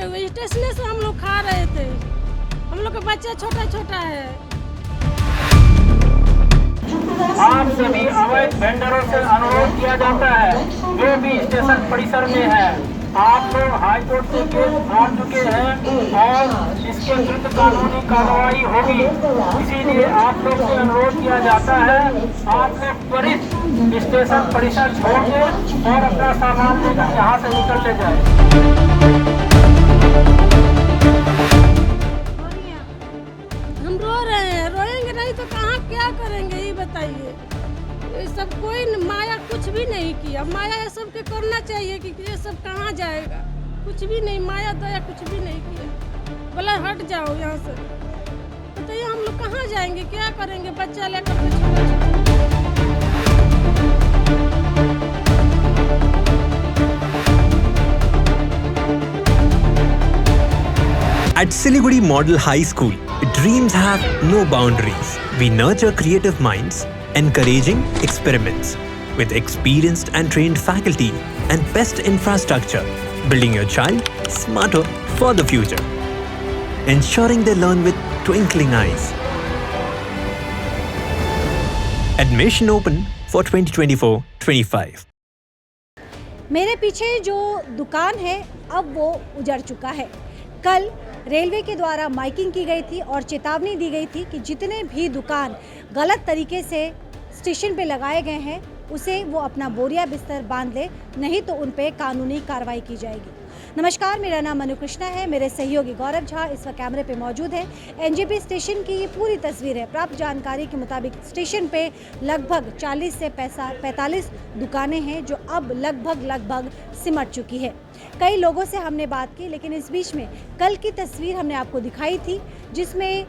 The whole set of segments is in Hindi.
रुके हुए, स्टेशन से हम लोग खा रहे थे। हम लोग का बच्चा छोटा छोटा है। आप सभी अवैध वेंडरों से अनुरोध किया जाता है जो भी स्टेशन परिसर में है, आप लोग हाई कोर्ट से केस हार चुके हैं और इसके विरुद्ध कानूनी कार्रवाई होगी। इसीलिए आप लोग से अनुरोध किया जाता है, आप लोग त्वरित स्टेशन परिसर छोड़ दें और अपना सामान लेकर यहाँ से निकल ले जाए। हम रो रहे हैं, रोएंगे नहीं तो कहाँ क्या करेंगे ये बताइए। ये सब कोई माया कुछ भी नहीं किया। माया ये सब के करना चाहिए कि ये सब कहाँ जाएगा। कुछ भी नहीं, माया दया कुछ भी नहीं किया। बोला हट जाओ यहाँ से। बताइए हम लोग कहाँ जाएंगे, क्या करेंगे बच्चा लेकर के छोटा। At Siliguri Model High School, dreams have no boundaries. We nurture creative minds, encouraging experiments. With experienced and trained faculty and best infrastructure, building your child smarter for the future. Ensuring they learn with twinkling eyes. Admission open for 2024-25. मेरे पीछे जो दुकान है अब वो उजड़ चुका है। कल रेलवे के द्वारा माइकिंग की गई थी और चेतावनी दी गई थी कि जितने भी दुकान गलत तरीके से स्टेशन पे लगाए गए हैं उसे वो अपना बोरिया बिस्तर बांध ले, नहीं तो उन पे कानूनी कार्रवाई की जाएगी। नमस्कार, मेरा नाम मनु कृष्णा है। मेरे सहयोगी गौरव झा इस वक्त कैमरे पे मौजूद है। एनजेपी स्टेशन की ये पूरी तस्वीर है। प्राप्त जानकारी के मुताबिक स्टेशन पे लगभग 40 से 45 दुकानें हैं जो अब लगभग सिमट चुकी है। कई लोगों से हमने बात की, लेकिन इस बीच में कल की तस्वीर हमने आपको दिखाई थी जिसमें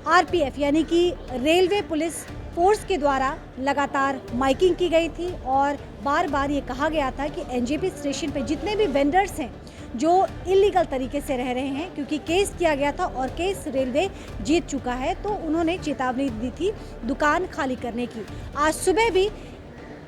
आरपीएफ यानी कि रेलवे पुलिस फोर्स के द्वारा लगातार माइकिंग की गई थी और बार बार ये कहा गया था कि एनजेपी स्टेशन पे जितने भी वेंडर्स हैं जो इलीगल तरीके से रह रहे हैं, क्योंकि केस किया गया था और केस रेलवे जीत चुका है, तो उन्होंने चेतावनी दी थी दुकान खाली करने की। आज सुबह भी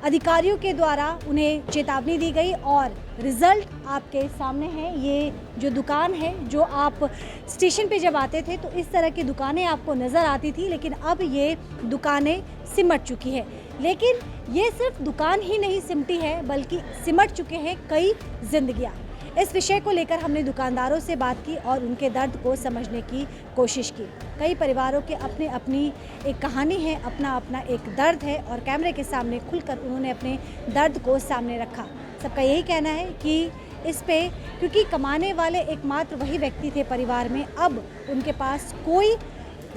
अधिकारियों के द्वारा उन्हें चेतावनी दी गई और रिजल्ट आपके सामने है। ये जो दुकान है, जो आप स्टेशन पे जब आते थे तो इस तरह की दुकानें आपको नज़र आती थी, लेकिन अब ये दुकानें सिमट चुकी है। लेकिन ये सिर्फ दुकान ही नहीं सिमटी है, बल्कि सिमट चुके हैं कई जिंदगियाँ। इस विषय को लेकर हमने दुकानदारों से बात की और उनके दर्द को समझने की कोशिश की। कई परिवारों के अपनी एक कहानी है, अपना एक दर्द है और कैमरे के सामने खुलकर उन्होंने अपने दर्द को सामने रखा। सबका यही कहना है कि इस पे, क्योंकि कमाने वाले एकमात्र वही व्यक्ति थे परिवार में, अब उनके पास कोई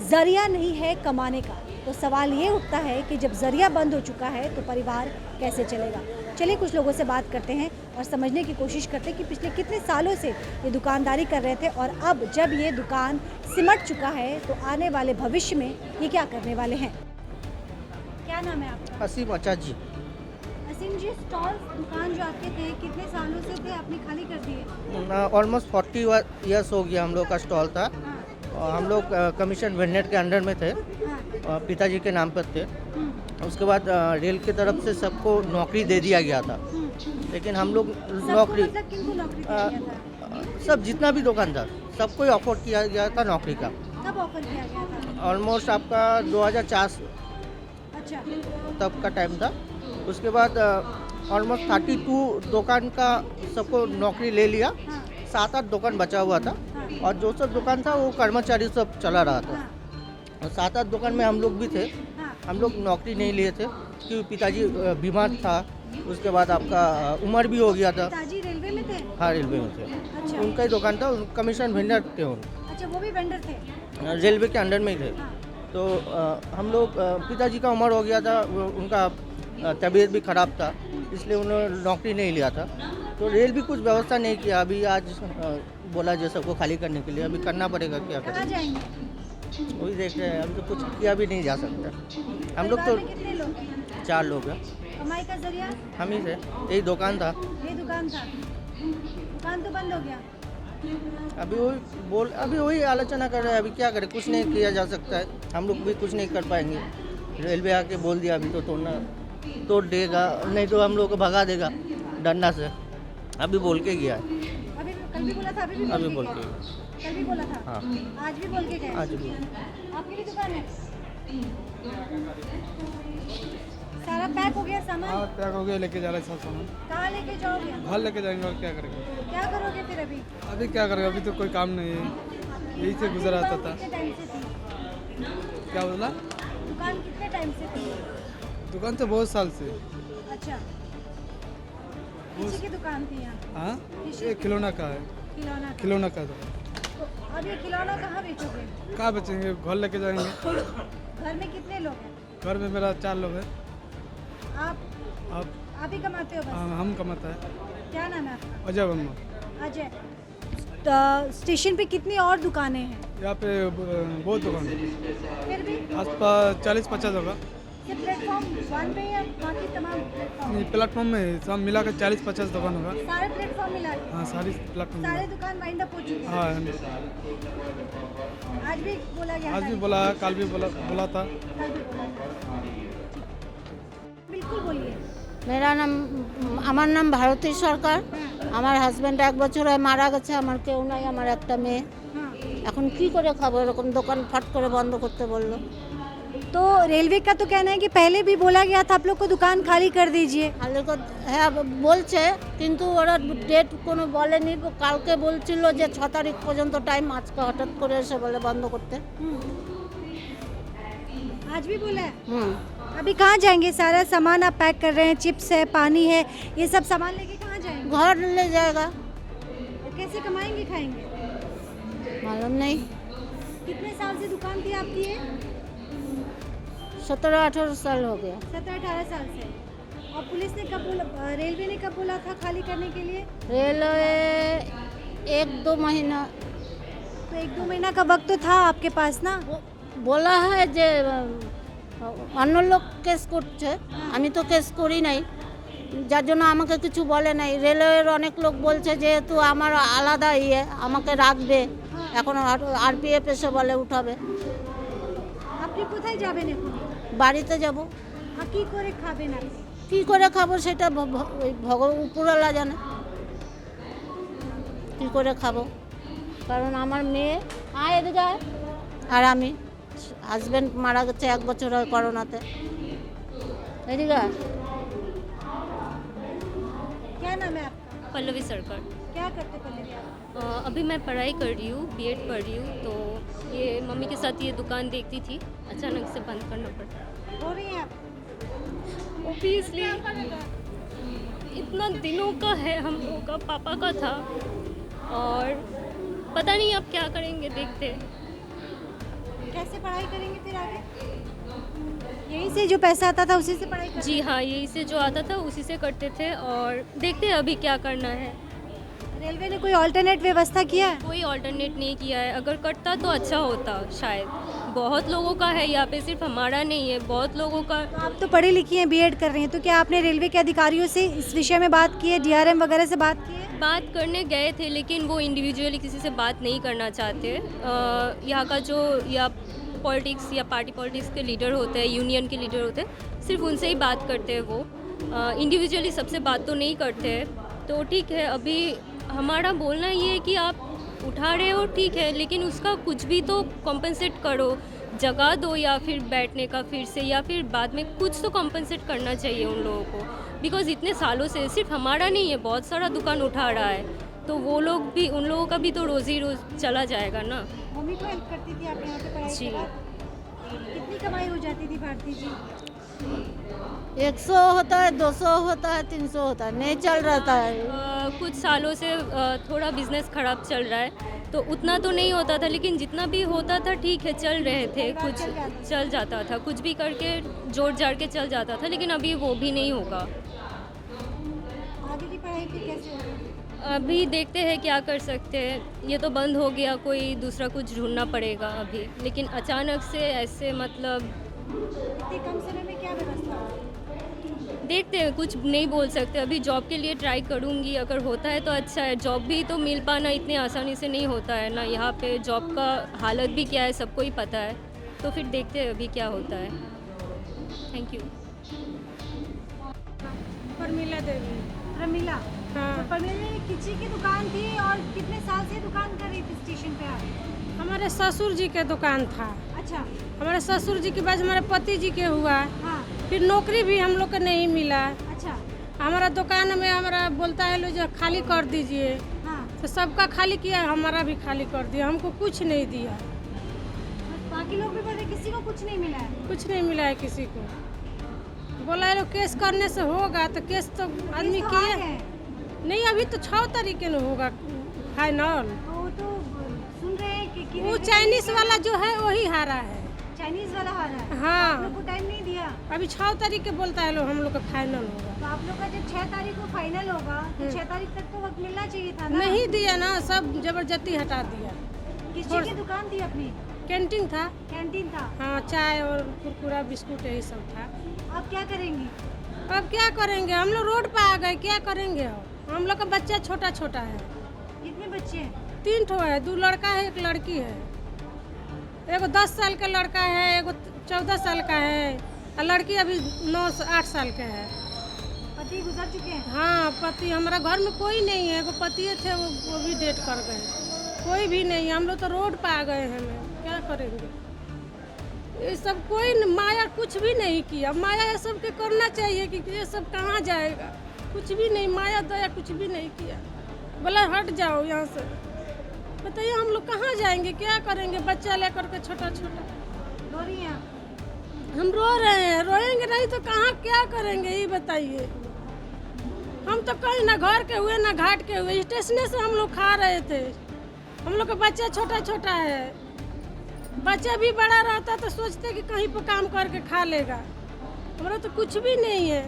जरिया नहीं है कमाने का। तो सवाल ये उठता है कि जब जरिया बंद हो चुका है तो परिवार कैसे चलेगा। चलिए कुछ लोगों से बात करते हैं और समझने की कोशिश करते हैं कि पिछले कितने सालों से ये दुकानदारी कर रहे थे और अब जब ये दुकान सिमट चुका है तो आने वाले भविष्य में ये क्या करने वाले हैं। क्या नाम है आपका? असीम अच्छा जी। असीम जी, स्टॉल दुकान जो आपके थे कितने सालों से थे, आपने खाली कर दिए? ऑलमोस्ट 40 ईयर्स हो गया हम लोग का स्टॉल था। और हम लोग कमीशन वेंडर के अंडर में थे, पिताजी के नाम पर थे। उसके बाद रेल की तरफ से सबको नौकरी दे दिया गया था, लेकिन हम लोग नौकरी सब जितना भी दुकानदार सबको ऑफर किया गया था नौकरी का। कब ऑफर किया गया था? ऑलमोस्ट आपका 2004 अच्छा, तब का टाइम था। उसके बाद ऑलमोस्ट 32 दुकान का सबको नौकरी ले लिया। 7-8 दुकान बचा हुआ था और जो सब दुकान था वो कर्मचारी सब चला रहा था। और 7-8 दुकान में हम लोग भी थे। हम लोग नौकरी नहीं लिए थे क्योंकि पिताजी बीमार था। उसके बाद आपका उम्र भी हो गया था। पिताजी रेलवे में थे? हाँ, रेलवे में थे। अच्छा, उनका ही दुकान था, कमीशन वेंडर थे उन। अच्छा, वो भी वेंडर थे? रेलवे के अंडर में ही थे। तो हम लोग पिताजी का उम्र हो गया था, उनका तबीयत भी ख़राब था, इसलिए उन्होंने नौकरी नहीं लिया था। तो रेल भी कुछ व्यवस्था नहीं किया। अभी आज बोला जो सबको खाली करने के लिए, अभी करना पड़ेगा। क्या कहाँ करें, जाएंगे? वही देख रहे हैं। अभी तो कुछ किया भी नहीं जा सकता। हम लोग तो परिवार में कितने लोग हैं? 4 लोग हैं। कमाई का जरिया हम ही थे, यही दुकान था। ये दुकान था, दुकान तो बंद हो गया। अभी वही आलोचना कर रहे हैं। अभी क्या करें, कुछ नहीं किया जा सकता है। हम लोग भी कुछ नहीं कर पाएंगे। रेलवे आके बोल दिया अभी तो तोड़ देगा, नहीं तो हम लोग को भगा देगा डंडा से। अभी बोल के गया है। अभी कल भी बोला था, अभी भी अभी बोल बोल के के गए? कल भी बोला था, हाँ। आज भी बोल के गए? आज भी। आपकी भी दुकान है? सारा पैक हो गया सामान? पैक हो गया, लेके जा रहे हैं सब सामान। कहाँ लेके जाओगे? घर लेके जाएंगे और क्या करेंगे। क्या करोगे फिर अभी? अभी क्या करेंगे, अभी तो कोई काम नहीं है, यही से गुजर आता था। कितने टाइम से थी क्या बोला? दुकान? कितने टाइम से थी? दुकान तो बहुत साल से। अच्छा, किसी की दुकान थी यहाँ? हाँ, ये खिलौना का है, खिलौना का। खिलौना का दुकान। तो अब ये खिलौना कहाँ बेचोगे? कहाँ बेचेंगे, घर लेके जाएंगे। घर में कितने लोग हैं? घर में मेरा 4 लोग हैं। आप आप ही कमाते हो बस? हम कमाता है क्या नाम है आपका? अजय वर्मा। अजय। स्टेशन पे कितनी और दुकानें हैं? यहाँ पे बहुत दुकान है, फिर भी आसपास 40-50 होगा। ये प्लेटफॉर्म 1 पे या बाकी तमाम प्लेटफॉर्म? प्लेटफॉर्म में सब मिला कर 40-50 दुकान होगा। सारे प्लेटफॉर्म मिला के? हाँ, सारी प्लेटफॉर्म सारे दुकान वाइंड अप हो चुके हैं? हाँ, आज भी बोला गया आज था? भी बोला, कल भी बोला था। कल भी बोला गया। बिल्कुल बोलिए। मेरा नाम আমার নাম ভারতী সরকার। আমার হাজব্যান্ড 1 বছর হয় মারা গেছে, আমার কেউ নাই, আমার একটা মেয়ে। हाँ, এখন কি করে খাবো, এরকম দোকান ফট করে বন্ধ করতে বললো। तो रेलवे का तो कहना है कि पहले भी बोला गया था आप लोग को दुकान खाली कर दीजिए। খালি হ্যাঁ বলছে, কিন্তু ওরা ডেট কোনো বলেনি। কালকে বলছিল যে 6 তারিখ পর্যন্ত টাইম, আজকে হঠাৎ করে এসে বলে বন্ধ করতে। आज भी बोला है? হুম। अभी कहाँ जाएंगे? सारा सामान आप पैक कर रहे हैं, चिप्स है, पानी है, ये सब सामान लेके कहाँ जाएंगे? घर ले जाएगा, और कैसे कमाएंगे, खाएंगे? मालूम नहीं। कितने साल से दुकान थी आपकी ये? 17-18 साल हो गया। 17-18 साल से। और पुलिस ने कब बोला, रेलवे ने कब बोला था खाली करने के लिए? रेलवे 1-2 महीना तो 1-2 महीना का वक्त तो था आपके पास ना? বলা হয় যে অন্য লোক কেস করছে, আমি তো কেস করি নাই, যার জন্য আমাকে কিছু বলে নাই। রেলওয়ের অনেক লোক বলছে যেহেতু আমার আলাদা আমাকে রাখবে, এখন আরপিএফ এসে বলে উঠাবে। আপনি কোথায় যাবেন এখন? বাড়িতে যাব। আর কি করে খাবেন আপনি? কি করে খাবো সেটা উপরওয়ালা জানে কি করে খাবো, কারণ আমার মেয়ে এদিকে আয়, আর আমি হাজব্যান্ড মারা গেছে 1 বছর হয় করোনাতে। এদিকে আয়। क्या नाम है आपका? पल्लवी सरकार। क्या करते पल्लवी आप? अभी मैं पढ़ाई कर रही हूँ, बीएड पढ़ रही हूँ। तो ये मम्मी के साथ ये दुकान देखती थी, अचानक से बंद करना पड़ा। हो रही हैं आप? ओबियसली इतना दिनों का है, हम लोगों का पापा का था, और पता नहीं अब क्या करेंगे, देखते हैं। कैसे पढ़ाई करेंगे फिर आगे? यहीं से जो पैसा आता था उसी से पढ़ाई करेंगे? जी हाँ, यही से जो आता था उसी से करते थे, और देखते हैं अभी क्या करना है। रेलवे ने कोई ऑल्टरनेट व्यवस्था किया है? कोई ऑल्टरनेट नहीं किया है, अगर करता तो अच्छा होता शायद। बहुत लोगों का है यहाँ पे, सिर्फ हमारा नहीं है, बहुत लोगों का। तो आप तो पढ़ी लिखी हैं, बीएड कर रही हैं, तो क्या आपने रेलवे के अधिकारियों से इस विषय में बात की है, डीआरएम वगैरह से बात की है? बात करने गए थे, लेकिन वो इंडिविजुअली किसी से बात नहीं करना चाहते। यहाँ का जो या पॉलिटिक्स या पार्टी पॉलिटिक्स के लीडर होते हैं, यूनियन के लीडर होते हैं, सिर्फ उनसे ही बात करते हैं वो। इंडिविजुअली सबसे बात तो नहीं करते हैं। तो ठीक है, अभी हमारा बोलना ये है कि आप उठा रहे हो ठीक है, लेकिन उसका कुछ भी तो कॉम्पनसेट करो, जगह दो, या फिर बैठने का फिर से, या फिर बाद में कुछ तो कॉम्पनसेट करना चाहिए उन लोगों को। बिकॉज इतने सालों से सिर्फ हमारा नहीं है, बहुत सारा दुकान उठा रहा है, तो वो लोग भी, उन लोगों का भी तो रोज़ी रोज़ चला जाएगा ना। मम्मी को हेल्प करती थी आप यहाँ पे पढ़ाई जी। के बाद? कितनी कमाई हो जाती थी भारती जी? 100 होता है, 200 होता है, 300 होता है, नहीं चल रहता है। कुछ सालों से थोड़ा बिजनेस खराब चल रहा है, तो उतना तो नहीं होता था, लेकिन जितना भी होता था ठीक है, चल रहे थे, कुछ चल जाता था, कुछ भी करके जोड़ जाड़ के चल जाता था, लेकिन अभी वो भी नहीं होगा। आगे की पढ़ाई फिर कैसे होगी? अभी देखते हैं क्या कर सकते हैं, ये तो बंद हो गया, कोई दूसरा कुछ ढूंढना पड़ेगा अभी। लेकिन अचानक से ऐसे मतलब इतने कम समय में क्या व्यवस्था होगी? देखते हैं, कुछ नहीं बोल सकते। अभी जॉब के लिए ट्राई करूँगी, अगर होता है तो अच्छा है। जॉब भी तो मिल पाना इतनी आसानी से नहीं होता है ना, यहाँ पे जॉब का हालत भी क्या है सबको ही पता है। तो फिर देखते हैं अभी क्या होता है। Thank you. परमिला देवी। प्रमिला। हाँ। तो प्रमिला किसी की दुकान थी और कितने साल से दुकान कर रही थी स्टेशन पे आप? हमारे ससुर जी के दुकान था। अच्छा। हमारे ससुर जी के बाद हमारे पति जी के हुआ। हाँ। फिर नौकरी भी हम लोग को नहीं मिला। अच्छा। हमारा दुकान में हमारा बोलता है लो जो खाली कर दीजिए, हाँ। तो सबका खाली किया, हमारा भी खाली कर दिया, हमको कुछ नहीं दिया। बाकी लोग भी बोले किसी को कुछ नहीं मिला है। कुछ नहीं मिला है किसी को। बोला है लो केस करने से होगा, तो केस तो आदमी किस तो किए हार है? नहीं, अभी तो 6 तारीख में होगा फाइनल। तो सुन रहे हैं कि वो चाइनीज वाला जो है वही हारा है। चाइनीज वाला हारा है। हाँ। आप लोग को टाइम नहीं दिया। अभी 6 तारीख के बोलता है लो हम लोग का फाइनल होगा। तो आप लोग का जब 6 तारीख को फाइनल होगा तो 6 तारीख तक तो वक्त मिलना चाहिए था ना। नहीं दिया ना, सब जबरदस्ती हटा दिया। किस चीज़ की दुकान थी अपनी? कैंटीन था। कैंटीन था। हाँ, चाय और कुरकुरा बिस्कुट यही सब था। अब क्या करेंगी? अब क्या करेंगे, हम लोग रोड पे आ गए, क्या करेंगे अब? हम लोग का बच्चा छोटा छोटा है। कितने बच्चे हैं? 3 ठो है, 2 लड़का है 1 लड़की है। एगो 10 साल का लड़का है, एगो 14 साल का है और लड़की अभी 9-8 साल के है। पति गुजर चुके हैं। हाँ, पति हमारा घर में कोई नहीं है, एगो पति थे वो भी डेट कर गए, कोई भी नहीं है। हम लोग तो रोड पे आ गए हैं, क्या करेंगे? ये सब कोई माया कुछ भी नहीं किया। माया ये सब के करना चाहिए कि ये सब कहाँ जाएगा, कुछ भी नहीं, माया दया कुछ भी नहीं किया। बोला हट जाओ यहाँ से, बताइए हम लोग कहाँ जाएंगे, क्या करेंगे? बच्चा लेकर के छोटा छोटा रो रही हैं? हम रो रहे हैं, रोएंगे नहीं तो कहाँ क्या करेंगे ये बताइए। हम तो कहीं ना घर के हुए ना घाट के हुए, स्टेशन से हम लोग खा रहे थे। हम लोग का बच्चा छोटा छोटा है, बच्चा भी बड़ा रहता तो सोचते कि कहीं पर काम करके खा लेगा। हमारा तो कुछ भी नहीं है।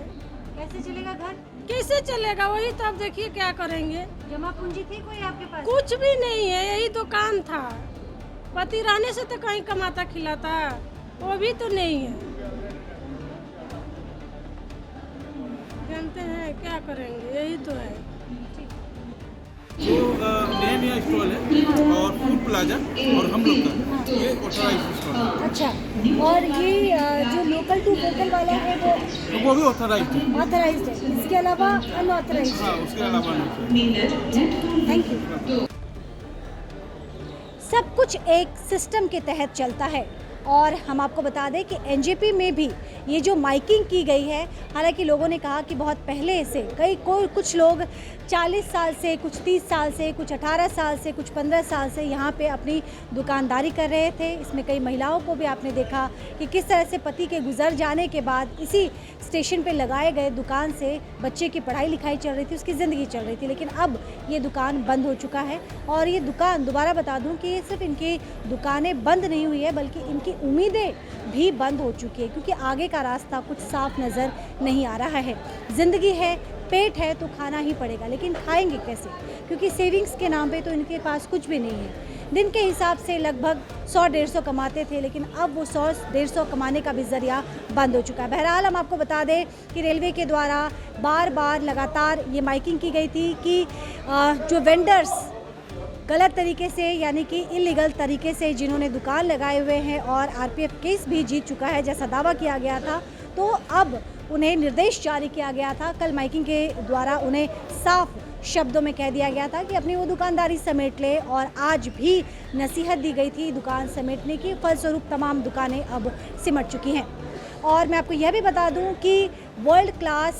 कैसे चलेगा घर? कैसे चलेगा? वही तो अब देखिए क्या करेंगे। जमा पूंजी थी कोई आपके पास? कुछ भी नहीं है, यही दुकान था। पति रहने से तो कहीं कमाता खिलाता, वो भी तो नहीं है। जानते हैं क्या करेंगे, यही तो है। जो मेन यहाँ स्टॉल है और फूड प्लाजा और हम लोग का ये ऑथराइज स्टॉल है। अच्छा। और ये जो लोकल टू वोकल वाला है वो भी ऑथराइज है। ऑथराइज्ड है, इसके अलावा अनऑथराइज्ड हाँ, उसके अलावा नहीं। Thank you. सब कुछ एक सिस्टम के तहत चलता है और हम आपको बता दें कि एनजेपी में भी ये जो माइकिंग की गई है, हालांकि लोगों ने कहा कि बहुत पहले से कुछ लोग 40 साल से, कुछ 30 साल से, कुछ 18 साल से, कुछ 15 साल से यहाँ पे अपनी दुकानदारी कर रहे थे। इसमें कई महिलाओं को भी आपने देखा कि किस तरह से पति के गुजर जाने के बाद इसी स्टेशन पे लगाए गए दुकान से बच्चे की पढ़ाई लिखाई चल रही थी, उसकी ज़िंदगी चल रही थी। लेकिन अब ये दुकान बंद हो चुका है और ये दुकान, दोबारा बता दूं कि ये सिर्फ इनकी दुकानें बंद नहीं हुई है बल्कि इनकी उम्मीदें भी बंद हो चुकी है, क्योंकि आगे का रास्ता कुछ साफ नज़र नहीं आ रहा है। ज़िंदगी है, पेट है तो खाना ही पड़ेगा, लेकिन खाएंगे कैसे? क्योंकि सेविंग्स के नाम पे तो इनके पास कुछ भी नहीं है। दिन के हिसाब से लगभग 100-150 कमाते थे, लेकिन अब वो 100-150 कमाने का भी ज़रिया बंद हो चुका है। बहरहाल हम आपको बता दें कि रेलवे के द्वारा बार बार लगातार ये माइकिंग की गई थी कि जो वेंडर्स गलत तरीके से, यानी कि इलीगल तरीके से जिन्होंने दुकान लगाए हुए हैं और आरपीएफ केस भी जीत चुका है जैसा दावा किया गया था, तो अब उन्हें निर्देश जारी किया गया था। कल माइकिंग के द्वारा उन्हें साफ शब्दों में कह दिया गया था कि अपनी वो दुकानदारी समेट ले और आज भी नसीहत दी गई थी दुकान समेटने की। फलस्वरूप तमाम दुकानें अब सिमट चुकी हैं। और मैं आपको यह भी बता दूं कि वर्ल्ड क्लास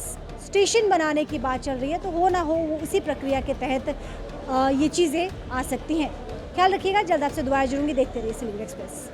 स्टेशन बनाने की बात चल रही है, तो हो ना हो वो इसी प्रक्रिया के तहत ये चीज़ें आ सकती हैं। ख्याल रखिएगा, जल्द आपसे दोबारा जुड़ूंगी। देखते रहिए सिलीगुड़ी एक्सप्रेस।